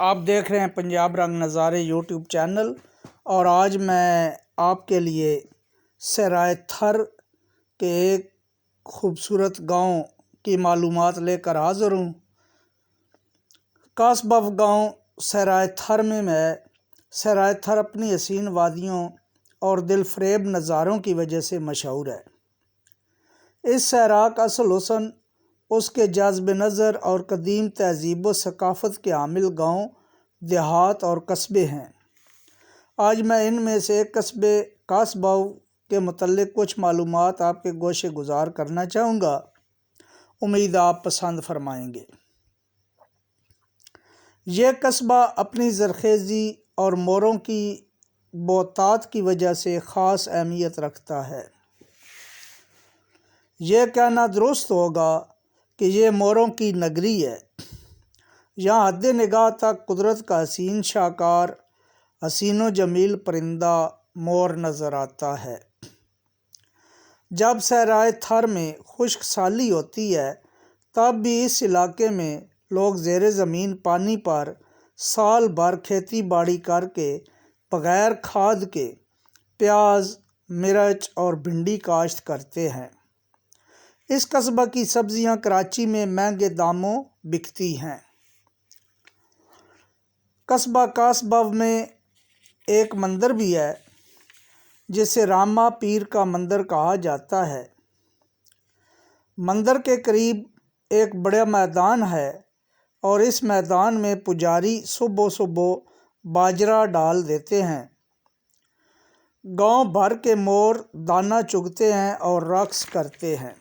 آپ دیکھ رہے ہیں پنجاب رنگ نظارے یوٹیوب چینل، اور آج میں آپ کے لیے سرائے تھر کے ایک خوبصورت گاؤں کی معلومات لے کر حاضر ہوں۔ قصبہ گاؤں سرائے تھر میں سرائے تھر اپنی حسین وادیوں اور دل فریب نظاروں کی وجہ سے مشہور ہے۔ اس صحرا کا اصل حسن اس کے جاذب نظر اور قدیم تہذیب و ثقافت کے حامل گاؤں، دیہات اور قصبے ہیں۔ آج میں ان میں سے ایک قصبے قصبہ کے متعلق کچھ معلومات آپ کے گوشے گزار کرنا چاہوں گا۔ امید آپ پسند فرمائیں گے۔ یہ قصبہ اپنی زرخیزی اور موروں کی بہتات کی وجہ سے خاص اہمیت رکھتا ہے۔ یہ کہنا درست ہوگا کہ یہ موروں کی نگری ہے۔ یہاں حد نگاہ تک قدرت کا حسین شاہکار، حسین و جمیل پرندہ مور نظر آتا ہے۔ جب صحرائے تھر میں خشک سالی ہوتی ہے تب بھی اس علاقے میں لوگ زیر زمین پانی پر سال بھر کھیتی باڑی کر کے بغیر کھاد کے پیاز، مرچ اور بھنڈی کاشت کرتے ہیں۔ اس قصبہ کی سبزیاں کراچی میں مہنگے داموں بکتی ہیں۔ قصبہ قصبہ میں ایک مندر بھی ہے جسے راما پیر کا مندر کہا جاتا ہے۔ مندر کے قریب ایک بڑا میدان ہے اور اس میدان میں پجاری صبح صبح باجرہ ڈال دیتے ہیں۔ گاؤں بھر کے مور دانہ چگتے ہیں اور رقص کرتے ہیں۔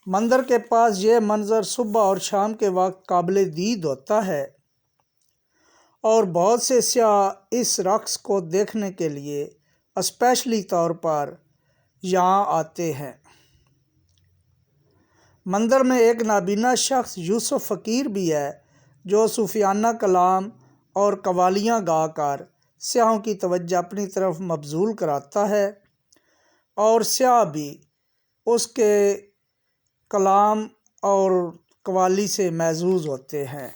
مندر کے پاس یہ منظر صبح اور شام کے وقت قابل دید ہوتا ہے اور بہت سے سیاح اس رقص کو دیکھنے کے لیے اسپیشلی طور پر یہاں آتے ہیں۔ مندر میں ایک نابینا شخص یوسف فقیر بھی ہے جو صوفیانہ کلام اور قوالیاں گا کر سیاحوں کی توجہ اپنی طرف مبذول کراتا ہے اور سیاح بھی اس کے کلام اور قوالی سے محظوظ ہوتے ہیں۔